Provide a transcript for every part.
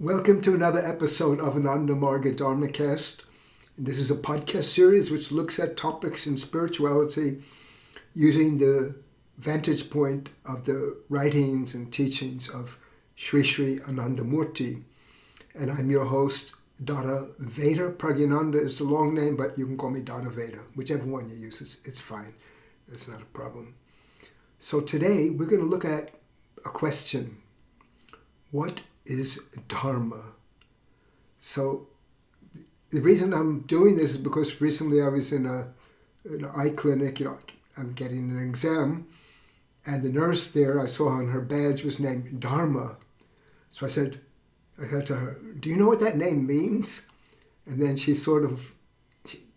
Welcome to another episode of Ananda Marga Dharmacast. This is a podcast series which looks at topics in spirituality using the vantage point of the writings and teachings of Sri Sri Anandamurti. And I'm your host, Dada Veda. Pragyananda is the long name, but you can call me Dada Veda. Whichever one you use, it's fine. It's not a problem. So today we're going to look at a question. What is Dharma? So the reason I'm doing this is because recently I was in an eye clinic. I'm getting an exam, and the nurse there, I saw on her badge, was named Dharma. So I said to her, "Do you know what that name means?" And then she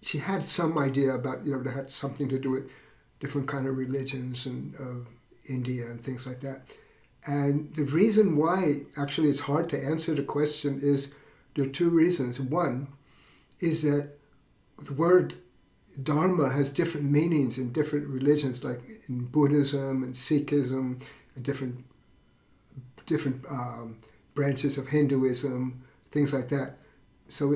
she had some idea about, that had something to do with different kind of religions and India and things like that. And the reason why actually it's hard to answer the question is there are two reasons. One is that the word Dharma has different meanings in different religions, like in Buddhism and Sikhism and different branches of Hinduism, things like that. So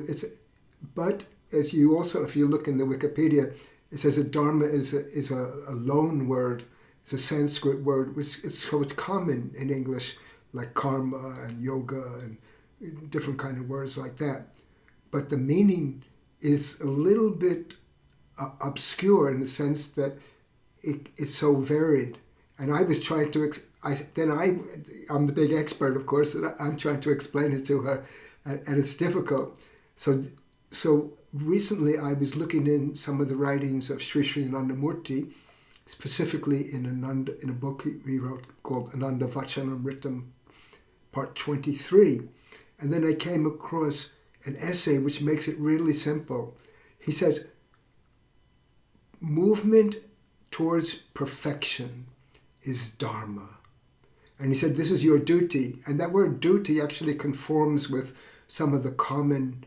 but as you also, if you look in the Wikipedia, it says that Dharma is a loan word. It's a Sanskrit word, which it's common in English, like karma and yoga and different kind of words like that. But the meaning is a little bit obscure in the sense that it's so varied. And I was trying to, I'm the big expert, of course, and I'm trying to explain it to her, and it's difficult. So recently I was looking in some of the writings of Sri Sri Anandamurti, specifically in a book he wrote called Ananda Vachanamritam, part 23. And then I came across an essay which makes it really simple. He says, movement towards perfection is Dharma. And he said, this is your duty. And that word duty actually conforms with some of the common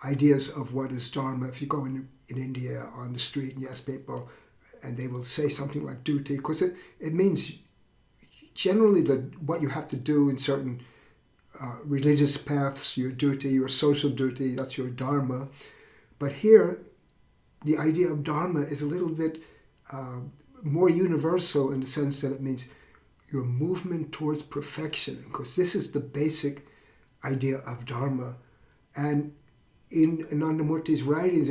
ideas of what is Dharma. If you go in India on the street and you ask people, and they will say something like duty, because it means generally what you have to do in certain religious paths, your duty, your social duty, that's your dharma. But here, the idea of dharma is a little bit more universal in the sense that it means your movement towards perfection, because this is the basic idea of dharma. And in Anandamurti's writings,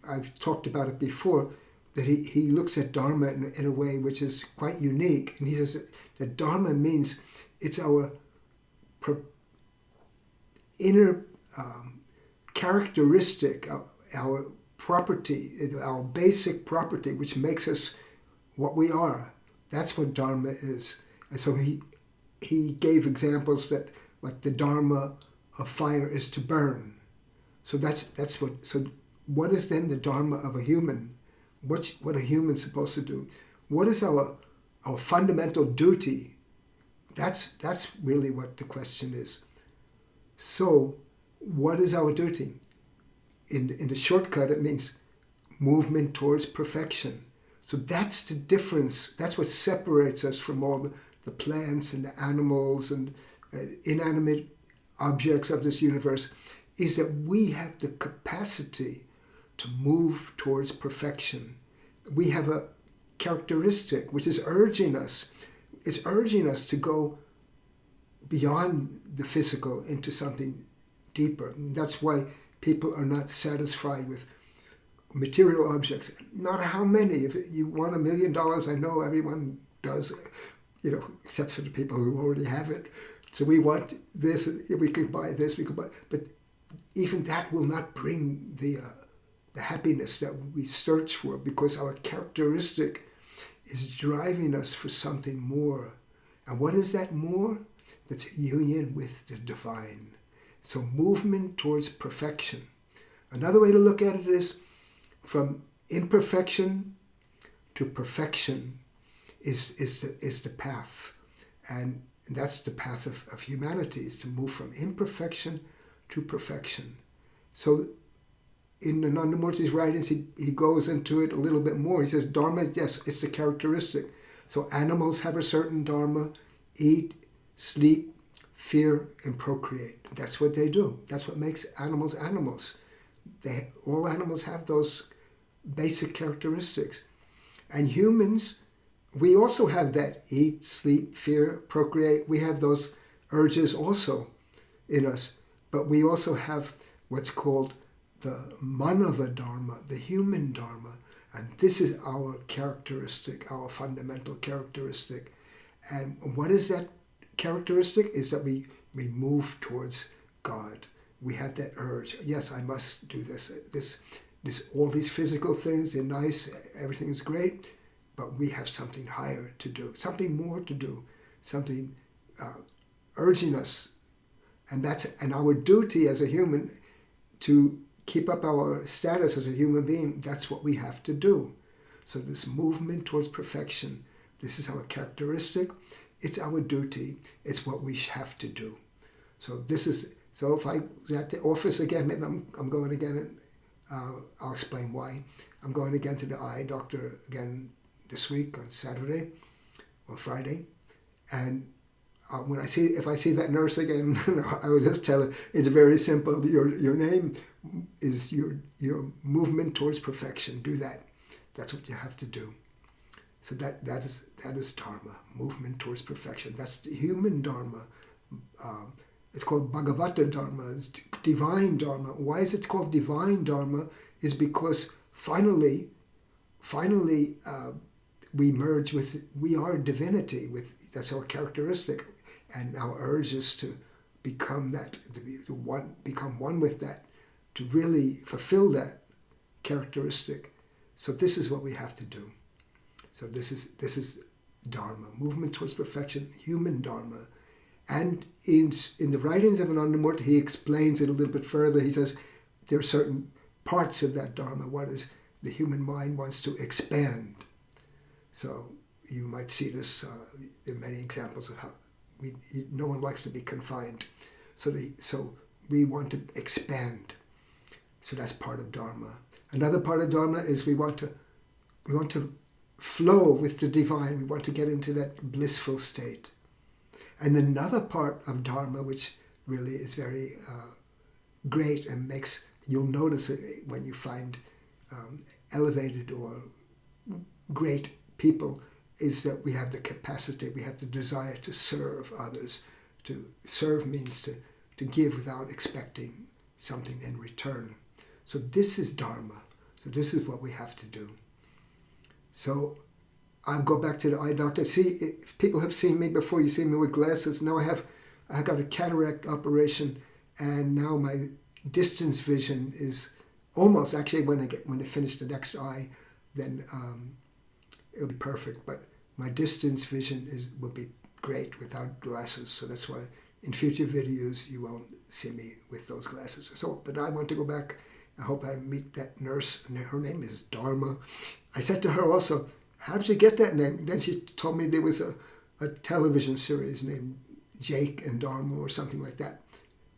I've talked about it before, that he looks at Dharma in a way which is quite unique. And he says that Dharma means it's our inner characteristic, our property, our basic property, which makes us what we are. That's what Dharma is. And so he gave examples that, like, the Dharma of fire is to burn. So what is then the Dharma of a human? What a human's supposed to do? What is our fundamental duty? That's really what the question is. So, what is our duty? In the shortcut, it means movement towards perfection. So that's the difference. That's what separates us from all the plants and the animals and inanimate objects of this universe, is that we have the capacity to move towards perfection. We have a characteristic which is urging us. It's urging us to go beyond the physical into something deeper. And that's why people are not satisfied with material objects. No matter how many. If you want $1 million, I know everyone does, except for the people who already have it. So we want this, we could buy this, we could buy, but even that will not bring the happiness that we search for, because our characteristic is driving us for something more. And what is that more? That's union with the divine. So movement towards perfection. Another way to look at it is from imperfection to perfection is the path. And that's the path of humanity, is to move from imperfection to perfection. So in Anandamurti's writings, he goes into it a little bit more. He says, Dharma, yes, it's a characteristic. So animals have a certain Dharma: eat, sleep, fear, and procreate. That's what they do. That's what makes animals animals. All animals have those basic characteristics. And humans, we also have that: eat, sleep, fear, procreate. We have those urges also in us. But we also have what's called the manava dharma, the human dharma. And this is our characteristic, our fundamental characteristic. And what is that characteristic? Is that we move towards God. We have that urge. Yes, I must do this. All these physical things, they're nice, everything is great, but we have something higher to do, something more to do, something urging us. And our duty as a human to keep up our status as a human being, that's what we have to do. So this movement towards perfection, this is our characteristic, it's our duty, it's what we have to do. So if I was at the office again, maybe I'm going again, and I'll explain why. I'm going again to the eye doctor again this week on Saturday or Friday, and if I see that nurse again, I will just tell her it's very simple. Your name is your movement towards perfection. Do that. That's what you have to do. So that is dharma, movement towards perfection. That's the human dharma. It's called Bhagavata Dharma. It's divine dharma. Why is it called divine dharma? Is because finally we merge with. We are divinity. That's our characteristic. And our urge is to become that, become one with that, to really fulfill that characteristic. So this is what we have to do. So this is dharma, movement towards perfection, human dharma. And in the writings of Anandamurti, he explains it a little bit further. He says there are certain parts of that dharma. One is the human mind wants to expand. So you might see this. There are many examples of how. No one likes to be confined, so we want to expand. So that's part of dharma. Another part of dharma is we want to flow with the divine. We want to get into that blissful state. And another part of dharma, which really is very great and you'll notice it when you find elevated or great people, is that we have the capacity, we have the desire to serve others. To serve means to give without expecting something in return. So this is dharma. So this is what we have to do. So I'll go back to the eye doctor. See, if people have seen me before, you see me with glasses. Now I got a cataract operation, and now my distance vision is almost, actually when I finish the next eye, then it'll be perfect. But my distance vision will be great without glasses. So that's why in future videos you won't see me with those glasses. So, but I want to go back. I hope I meet that nurse. And her name is Dharma. I said to her also, how did you get that name? Then she told me there was a television series named Jake and Dharma or something like that,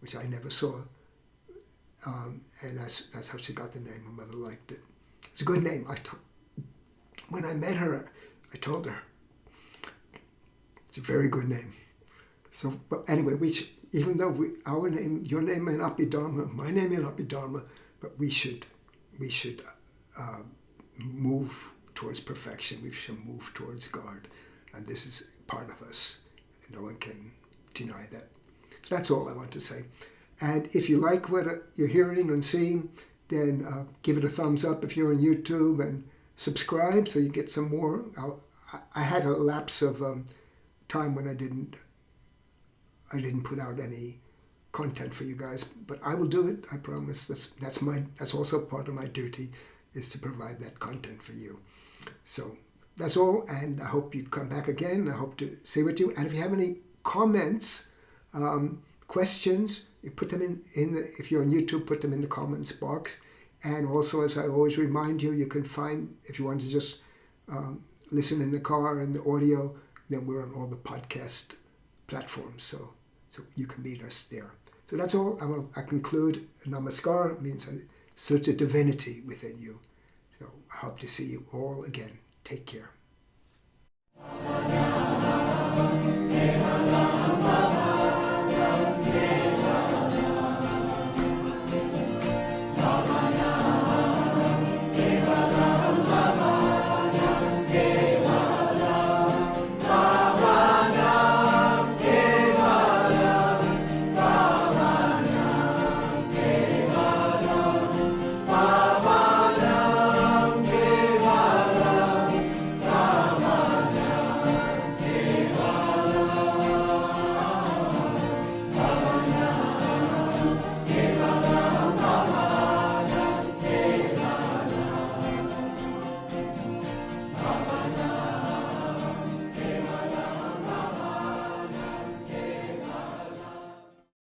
which I never saw. And that's how she got the name. Her mother liked it. It's a good name. When I met her, I told her, it's a very good name. So, but anyway, even though your name may not be Dharma, my name may not be Dharma, but we should move towards perfection. We should move towards God, and this is part of us. No one can deny that. So that's all I want to say. And if you like what you're hearing and seeing, then give it a thumbs up if you're on YouTube, and subscribe so you get some more. I had a lapse of time when I didn't put out any content for you guys, but I will do it. I promise. That's also part of my duty, is to provide that content for you. So that's all, and I hope you come back again. I hope to see with you. And if you have any comments, questions, you put them if you're on YouTube, put them in the comments box. And also, as I always remind you, you can find, if you want to just listen in the car and the audio, then we're on all the podcast platforms. So you can meet us there. So that's all. I conclude. Namaskar means I search a divinity within you. So I hope to see you all again. Take care.